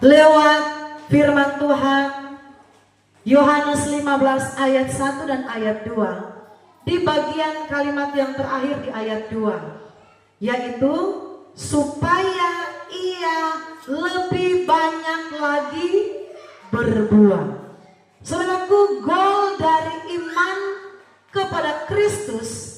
lewat firman Tuhan Yohanes 15 ayat 1 dan ayat 2, di bagian kalimat yang terakhir di ayat 2, yaitu supaya ia lebih banyak lagi berbuah. Saudaraku, goal dari iman kepada Kristus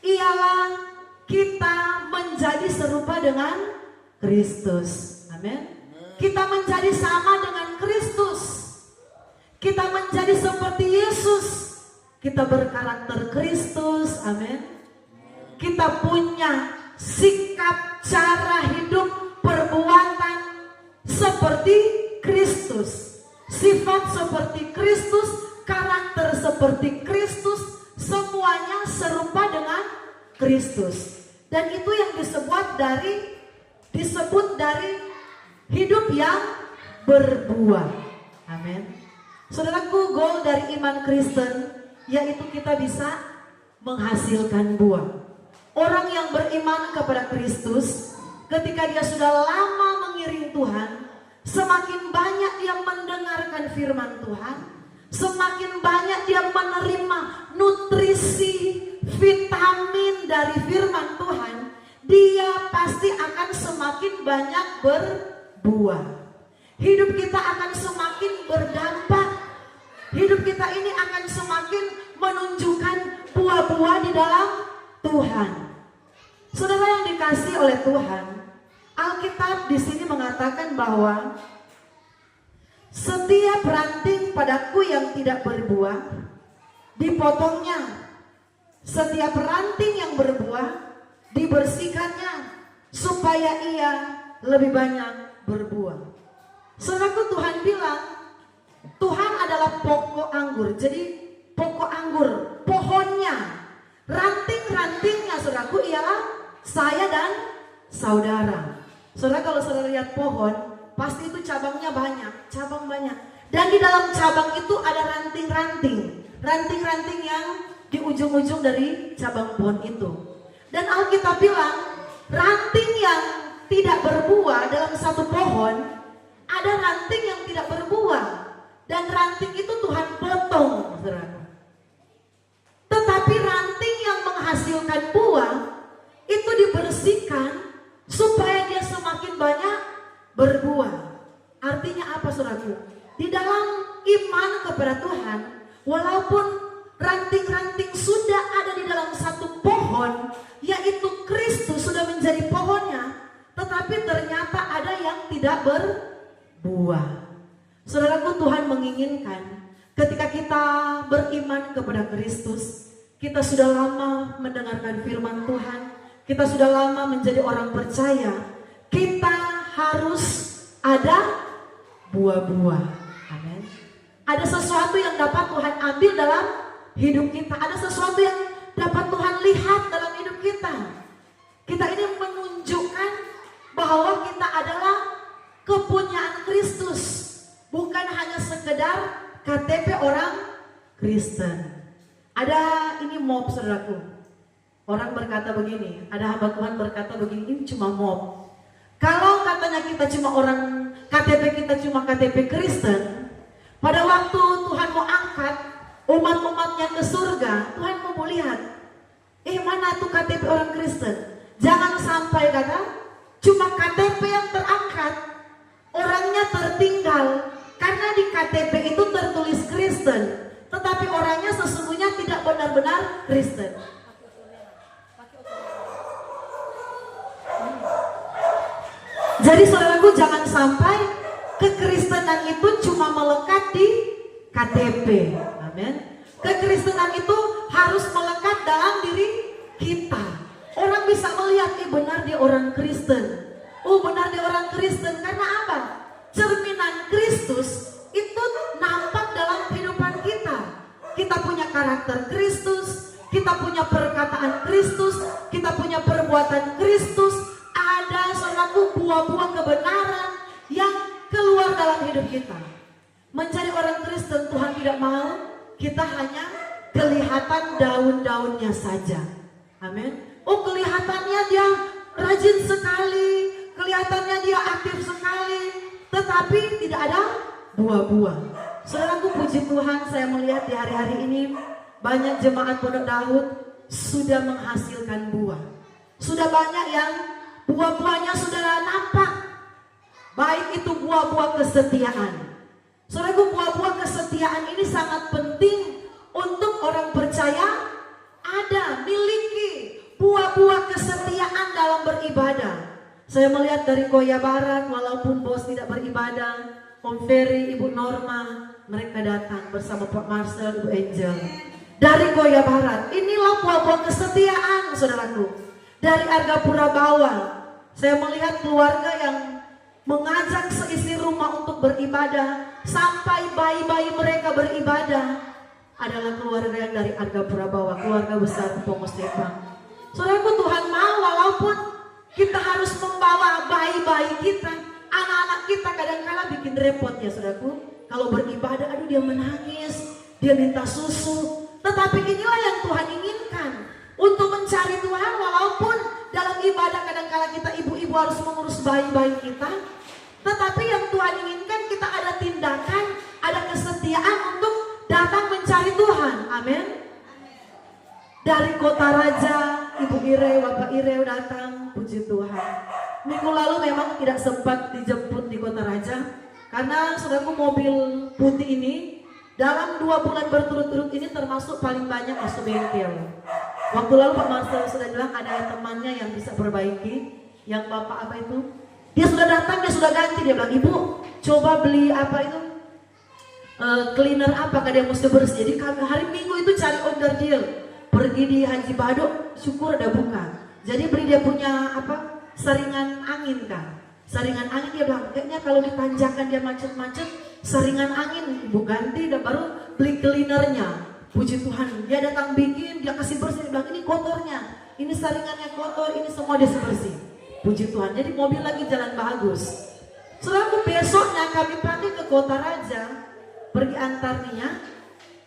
ialah kita menjadi serupa dengan Kristus. Amin. Kita menjadi sama dengan Kristus. Kita menjadi seperti Yesus. Kita berkarakter Kristus. Amin. Kita punya sikap, cara hidup, perbuatan seperti Kristus. Sifat seperti Kristus, karakter seperti Kristus, semuanya serupa dengan Kristus. Dan itu yang disebut dari hidup yang berbuah. Amin. Saudaraku, goal dari iman Kristen yaitu kita bisa menghasilkan buah. Orang yang beriman kepada Kristus, ketika dia sudah lama mengiring Tuhan, semakin banyak dia mendengarkan firman Tuhan, semakin banyak dia menerima nutrisi, vitamin dari firman Tuhan, dia pasti akan semakin banyak berbuah. Hidup kita akan semakin berdampak. Hidup kita ini akan semakin menunjukkan buah-buah di dalam Tuhan. Saudara yang dikasihi oleh Tuhan, Alkitab di sini mengatakan bahwa setiap ranting padaku yang tidak berbuah dipotongnya. Setiap ranting yang berbuah dibersihkannya supaya ia lebih banyak berbuah. Saudaraku, Tuhan bilang Tuhan adalah pokok anggur. Jadi pokok anggur, pohonnya, ranting-rantingnya saudaraku ialah saya dan saudara. Saudara, kalau saudara lihat pohon, pasti itu cabangnya banyak, cabang banyak. Dan di dalam cabang itu ada ranting-ranting. Ranting-ranting yang di ujung-ujung dari cabang pohon itu. Dan Alkitab bilang, ranting yang tidak berbuah dalam satu pohon, ada ranting yang tidak berbuah. Dan ranting itu Tuhan potong, saudara. Tetapi ranting yang menghasilkan buah, itu dibersihkan supaya dia semakin banyak berbuah. Artinya apa, saudaraku? Di dalam iman kepada Tuhan, walaupun ranting-ranting sudah ada di dalam satu pohon, yaitu Kristus sudah menjadi pohonnya, tetapi ternyata ada yang tidak berbuah. Saudaraku, Tuhan menginginkan ketika kita beriman kepada Kristus, kita sudah lama mendengarkan firman Tuhan, kita sudah lama menjadi orang percaya, kita harus ada buah-buah. Amin. Ada sesuatu yang dapat Tuhan ambil dalam hidup kita, ada sesuatu yang dapat Tuhan lihat dalam hidup kita. Kita ini menunjukkan bahwa kita adalah kepunyaan Kristus, bukan hanya sekedar KTP orang Kristen. Ada ini mob, saudaraku. Orang berkata begini, ada hamba Tuhan berkata begini, ini cuma mob. Kalau katanya kita cuma orang, KTP kita cuma KTP Kristen, pada waktu Tuhan mau angkat umat-umatnya ke surga, Tuhan mau lihat, mana tuh KTP orang Kristen. Jangan sampai kata, cuma KTP yang terangkat, orangnya tertinggal. Karena di KTP itu tertulis Kristen, tetapi orangnya sesungguhnya tidak benar-benar Kristen. Jadi saudaraku, jangan sampai kekristenan itu cuma melekat di KTP. Amin. Kekristenan itu harus melekat dalam diri kita. Orang bisa melihat, benar dia orang Kristen. Benar dia orang Kristen. Karena apa? Cerminan Kristus itu nampak dalam kehidupan kita. Kita punya karakter Kristus, kita punya perkataan Kristus, kita punya perbuatan Kristus. Ada saudaraku buah-buah kebenaran yang keluar dalam hidup kita. Menjadi orang Kristen, Tuhan tidak mau kita hanya kelihatan daun-daunnya saja. Amin. Kelihatannya dia rajin sekali, kelihatannya dia aktif sekali, tetapi buah-buah. Saudaraku, puji Tuhan, saya melihat di hari-hari ini banyak jemaat Pondok Daud sudah menghasilkan buah. Sudah banyak yang buah-buahnya sudah nampak. Baik itu buah-buah kesetiaan. Saudaraku, buah-buah kesetiaan ini sangat penting untuk orang percaya ada, miliki buah-buah kesetiaan dalam beribadah. Saya melihat dari Koya Barat, walaupun bos tidak beribadah, Om Ferry, Ibu Norma, mereka datang bersama Pak Marcel, Ibu Angel. Dari Koya Barat, inilah buah-buah kesetiaan, saudaraku. Dari Argapura Bawah, saya melihat keluarga yang mengajak seisi rumah untuk beribadah, sampai bayi-bayi mereka beribadah, adalah keluarga yang dari Argapura Bawah, keluarga besar Pomostepang. Saudaraku, Tuhan mau walaupun kita harus membawa bayi-bayi kita, anak-anak kita kadang-kala bikin repot ya saudaraku. Kalau beribadah, aduh dia menangis, dia minta susu. Tetapi inilah yang Tuhan inginkan, untuk mencari Tuhan walaupun dalam ibadah kadang-kala kita ibu-ibu harus mengurus bayi-bayi kita. Tetapi yang Tuhan inginkan kita ada tindakan, ada kesetiaan untuk datang mencari Tuhan. Amin. Dari Kota Raja, Ibu Ireu, Bapak Ireu datang, puji Tuhan. Minggu lalu memang tidak sempat dijemput di Kota Raja, karena saudaraku mobil putih ini dalam 2 bulan berturut-turut ini termasuk paling banyak masuk bengkel. Waktu lalu Pak Marcel sudah bilang ada temannya yang bisa perbaiki, yang Bapak apa itu, dia sudah datang, dia sudah ganti, dia bilang, Ibu coba beli apa itu, cleaner apa, dia mesti bersih. Jadi hari Minggu itu cari order deal. Pergi di Haji Badok, syukur ada buka. Jadi beli dia punya apa, saringan angin kan. Saringan angin, dia bilang kayaknya kalau ditanjakan dia macet-macet, saringan angin Ibu ganti, dan baru beli cleanernya. Puji Tuhan, dia datang bikin, dia kasih bersih, dia bilang ini kotornya, ini saringannya kotor, ini semua dia bersih. Puji Tuhan, jadi mobil lagi jalan bagus. Saudaraku, besoknya kami pakai ke Kota Raja, pergi antar Nia.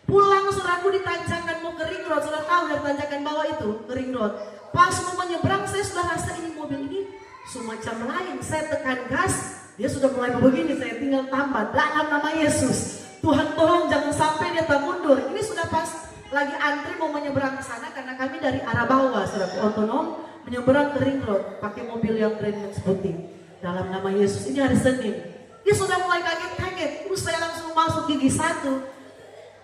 Pulang saudaraku di tanjakan mau ke Ring Road, sudah tahu dari tanjakan bawah itu ke Ring Road. Pas mau menyeberang, saya sudah rasa ini mobil ini semacam lain. Saya tekan gas, dia sudah mulai begini, saya tinggal tambah dalam nama Yesus. Tuhan tolong jangan sampai dia tak mundur. Ini sudah pas lagi antri mau menyeberang ke sana, karena kami dari arah bawah saudaraku otonom menyeberang ke Ring Road pakai mobil yang Grand Max putih. Dalam nama Yesus, ini hari Senin. Dia sudah mulai kaget-kaget. Terus saya langsung masuk gigi 1.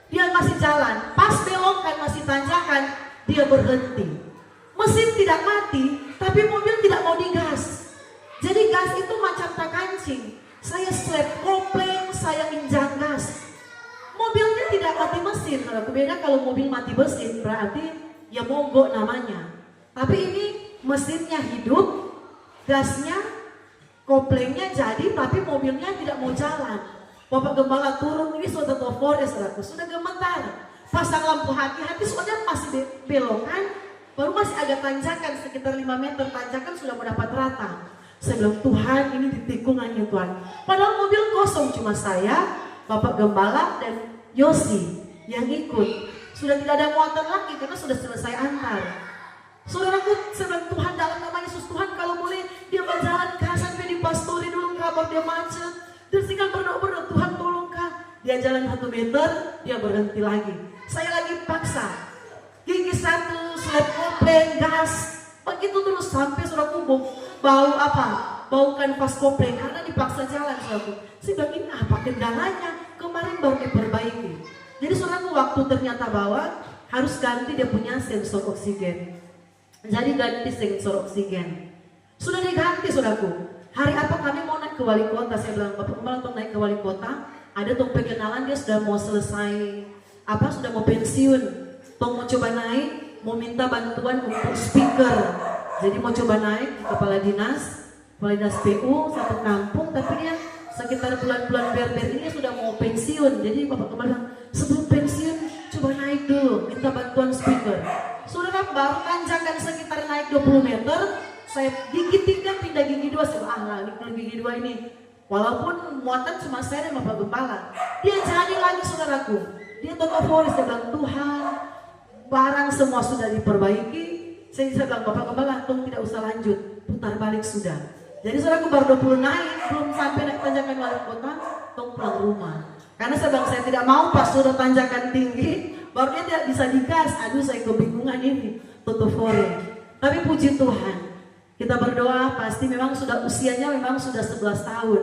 Dia masih jalan, pas belokan masih tanjakan, dia berhenti. Mesin tidak mati, tapi mobil tidak mau digas. Jadi gas itu macam tak kancing. Saya slap kopling, saya injak gas. Mobilnya tidak mati mesin. Beda kalau mobil mati mesin, berarti ya mogok namanya. Tapi ini mesinnya hidup, gasnya, koplingnya jadi, tapi mobilnya tidak mau jalan. Bapak Gembala turun, ini sudah Forest, sudah gemetar. Pasang lampu hati-hati, soalnya masih belokan, baru masih agak tanjakan, sekitar 5 meter tanjakan sudah mendapat rata. Saya bilang, Tuhan ini di tikungannya Tuhan. Padahal mobil kosong, cuma saya, Bapak Gembala, dan Yosi yang ikut. Sudah tidak ada muatan lagi, karena sudah selesai antar. Saudaraku, saya bilang, Tuhan dalam nama Yesus, Tuhan kalau boleh dia berjalan ke sampai di Pastori dulu, kabar dia macet. Terus tinggal berdoa-berdoa, Tuhan tolong Kak. Dia jalan 1 meter, dia berhenti lagi. Saya lagi paksa. Gigi 1, slap kopling, gas. Begitu terus sampai saudaraku bau apa? Bau kanvas kopling, karena dipaksa jalan saudaraku. Saya bilang ini apa kendalanya? Kemarin baru diperbaiki. Jadi saudaraku waktu ternyata bawa, harus ganti dia punya sensor oksigen. Jadi ganti sensor oksigen. Sudah diganti saudaraku. Hari apa kami mau naik ke wali kota, saya bilang Bapak Kembala untuk naik ke wali kota, ada tong perkenalan dia sudah mau selesai, sudah mau pensiun, tong mau coba naik, mau minta bantuan untuk speaker, jadi mau coba naik ke kepala dinas PU satu kampung, tapi dia sekitar bulan-bulan berber ini sudah mau pensiun, jadi Bapak Kembala bilang sebelum pensiun coba naik dulu, minta bantuan speaker. Saudara baru tanjakan sekitar naik 20 meter. Saya gigi 3 pindah gigi 2, saya bilang, ini gigi 2 ini. Walaupun muatan cuma saya dan Bapak Gembala. Dia jadi lagi saudaraku. Dia Toko Forest, dia bilang, Tuhan, barang semua sudah diperbaiki. Saya bilang, Bapak Gembala, tolong tidak usah lanjut, putar balik sudah. Jadi saudaraku baru 20 naik, belum sampai naik tanjakan wali kota. tong pulang rumah. Karena saya tidak mau pas sudah tanjakan tinggi, baru dia tidak bisa digas. Aduh, saya kebingungan ini, tutup fore. Tapi puji Tuhan, kita berdoa pasti memang sudah usianya memang sudah 11 tahun.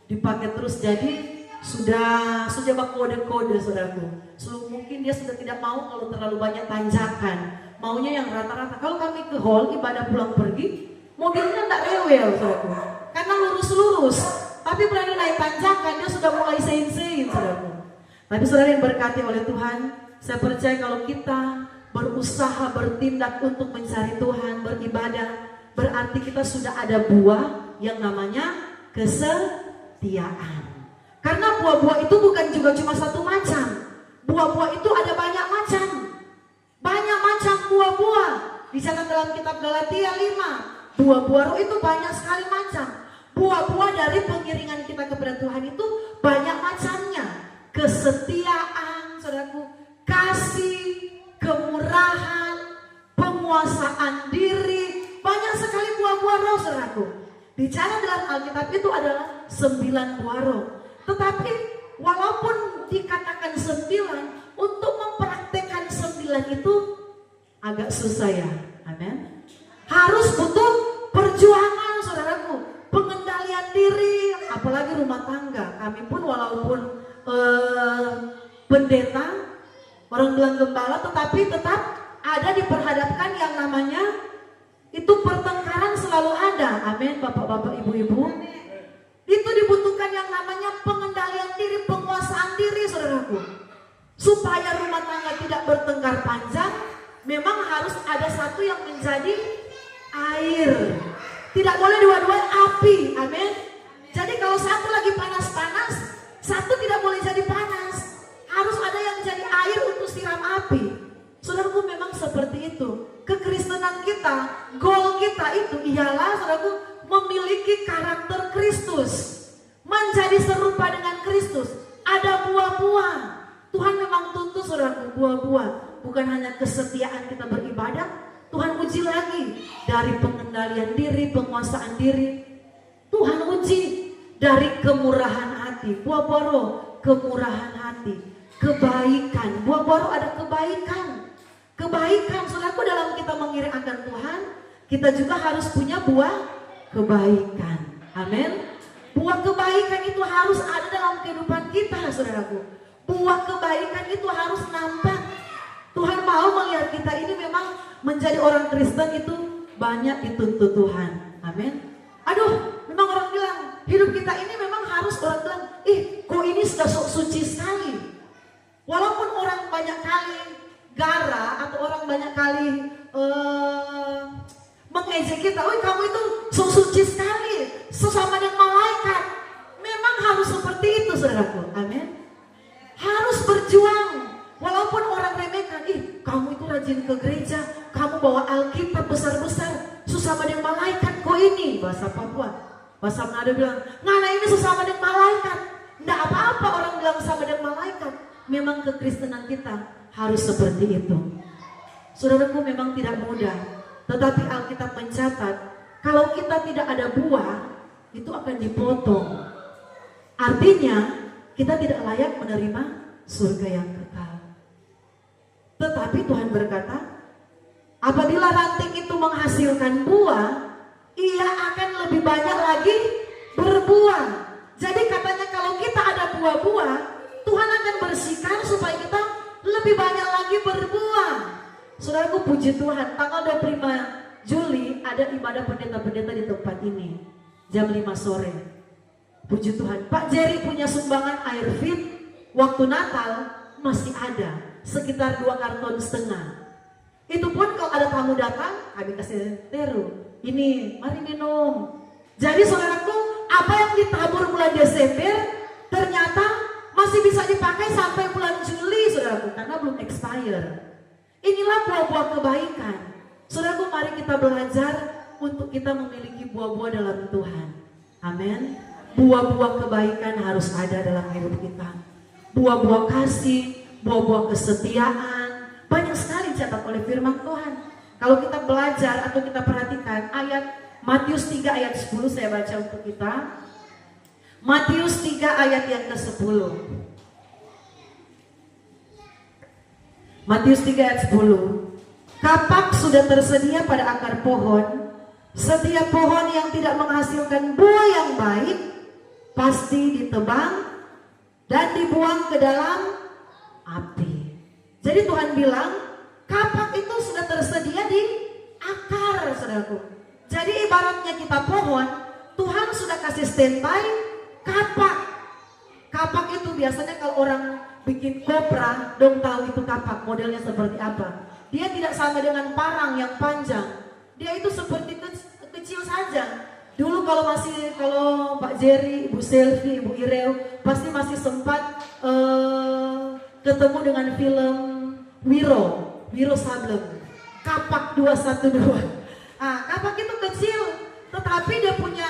Dipakai terus jadi sudah kode-kode saudaraku. So, mungkin dia sudah tidak mau kalau terlalu banyak tanjakan. Maunya yang rata-rata. Kalau kami ke hall ibadah pulang pergi, mobilnya tidak rewel saudaraku. Karena lurus-lurus. Tapi berani naik tanjakan, dia sudah mulai sein-sein saudaraku. Tapi saudara yang berkati oleh Tuhan, saya percaya kalau kita berusaha bertindak untuk mencari Tuhan, beribadah, berarti kita sudah ada buah yang namanya kesetiaan. Karena buah-buah itu bukan juga cuma satu macam. Buah-buah itu ada banyak macam. Banyak macam buah-buah. Dicatat dalam kitab Galatia 5. Buah-buah roh itu banyak sekali macam. Buah-buah dari pengiringan kita kepada Tuhan itu banyak macamnya. Kesetiaan, saudaraku, kasih, kemurahan, penguasaan diri, banyak sekali buah-buah roh, saudaraku. Dicatat dalam Alkitab itu adalah 9 buah roh. Tetapi walaupun dikatakan 9, untuk mempraktekkan 9 itu agak susah ya. Amin. Harus butuh perjuangan, saudaraku. Pengendalian diri, apalagi rumah tangga. Kami pun walaupun pendeta, orang bilang gembala, tetapi tetap ada diperhadapkan yang namanya itu pertengkaran selalu ada. Amin, bapak-bapak, ibu-ibu. Itu dibutuhkan yang namanya pengendalian diri, penguasaan diri, saudaraku. Supaya rumah tangga tidak bertengkar panjang, memang harus ada satu yang menjadi air. Tidak boleh dua-duanya api. Amin. Jadi kalau satu lagi panas-panas, satu tidak boleh jadi panas. Harus ada yang jadi air untuk siram api. Saudaraku, memang seperti itu. Kekristenan kita, goal kita itu ialah, saudaraku, memiliki karakter Kristus. Menjadi serupa dengan Kristus. Ada buah-buah. Tuhan memang tuntut, saudaraku, buah-buah. Bukan hanya kesetiaan kita beribadah, Tuhan uji lagi dari pengendalian diri, penguasaan diri. Tuhan uji dari kemurahan hati, buah-buah roh, kemurahan hati, kebaikan. Buah-buah roh ada kebaikan. Kebaikan, saudaraku, dalam kita mengiring akan Tuhan, kita juga harus punya buah kebaikan. Amin. Buah kebaikan itu harus ada dalam kehidupan kita, saudaraku. Buah kebaikan itu harus nampak. Tuhan mau melihat kita ini memang menjadi orang Kristen itu banyak dituntut Tuhan. Amin. Aduh, memang orang bilang hidup kita ini memang harus, orang bilang, kok ini sudah sok suci sekali. Walaupun orang banyak kali gara atau orang banyak kali mengejek kita, kamu itu sok suci sekali, sesama dengan malaikat. Memang harus seperti itu, saudaraku. Amin. Harus berjuang. Walaupun orang remehkan, kamu itu rajin ke gereja, kamu bawa Alkitab besar-besar, sesama dengan malaikat kok ini. Bahasa Papua, bahasa Manado bilang, ngana ini sesama dengan malaikat. Nggak apa-apa orang bilang sama dengan malaikat. Memang kekristenan kita harus seperti itu. Saudaraku, memang tidak mudah. Tetapi Alkitab mencatat, kalau kita tidak ada buah, itu akan dipotong. Artinya, kita tidak layak menerima surga yang kekal. Tetapi Tuhan berkata, apabila ranting itu menghasilkan buah, ia akan lebih banyak lagi berbuah. Jadi katanya kalau kita ada buah-buah, Tuhan akan bersihkan supaya kita lebih banyak lagi berbuah. Saudaraku, puji Tuhan, tanggal 25 Juli ada ibadah pendeta-pendeta di tempat ini, jam 5 sore. Puji Tuhan, Pak Jerry punya sumbangan air fit, waktu Natal masih ada. Sekitar 2,5 karton. Itu pun kalau ada tamu datang, kami kasih teru. Ini, mari minum. Jadi saudaraku, apa yang ditabur bulan Desember ternyata masih bisa dipakai sampai bulan Juli, saudaraku, karena belum expire. Inilah buah-buah kebaikan. Saudaraku, mari kita belajar untuk kita memiliki buah-buah dalam Tuhan. Amin. Buah-buah kebaikan harus ada dalam hidup kita. Buah-buah kasih, buah-buah kesetiaan, banyak sekali dicatat oleh firman Tuhan. Kalau kita belajar atau kita perhatikan ayat Matius 3 ayat 10, saya baca untuk kita. Matius 3 ayat yang ke-10. Matius 3 ayat 10. Kapak sudah tersedia pada akar pohon. Setiap pohon yang tidak menghasilkan buah yang baik pasti ditebang dan dibuang ke dalam api. Jadi Tuhan bilang kapak itu sudah tersedia di akar, saudaraku. Jadi ibaratnya kita pohon, Tuhan sudah kasih standby kapak. Kapak itu biasanya kalau orang bikin kopra, dong tahu itu kapak modelnya seperti apa. Dia tidak sama dengan parang yang panjang. Dia itu seperti kecil saja. Dulu kalau Pak Jerry, Ibu Selvi, Ibu Ireo pasti masih sempat ketemu dengan film Wiro Sableng, Kapak 212. Kapak itu kecil, tetapi dia punya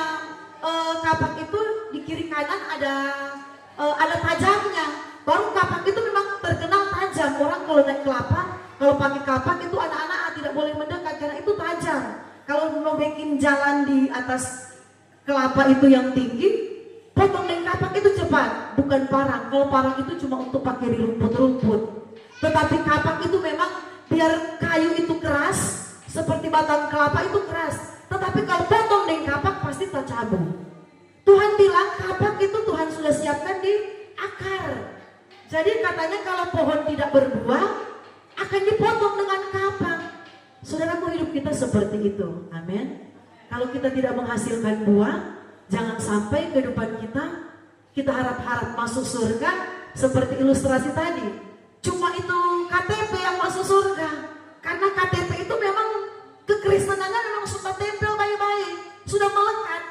kapak itu di kiri kanan ada tajamnya. Baru kapak itu memang terkenal tajam. Orang kalau naik kelapa, kalau pakai kapak itu anak-anak tidak boleh mendekat karena itu tajam. Kalau mau bikin jalan di atas kelapa itu yang tinggi, potong dengan kapak itu cepat, bukan parang. Kalau parang itu cuma untuk pakai di rumput-rumput. Tetapi kapak itu memang biar kayu itu keras, seperti batang kelapa itu keras. Tetapi kalau potong dengan kapak pasti tercabung. Tuhan bilang kapak itu Tuhan sudah siapkan di akar. Jadi katanya kalau pohon tidak berbuah akan dipotong dengan kapak. Saudaraku, hidup kita seperti itu. Amin. Kalau kita tidak menghasilkan buah, jangan sampai kehidupan kita harap-harap masuk surga seperti ilustrasi tadi. Cuma itu KTP yang masuk surga. Karena KTP itu memang kekristenannya memang suka tempel baik-baik, sudah melekat.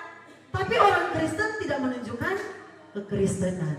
Tapi orang Kristen tidak menunjukkan kekristenan.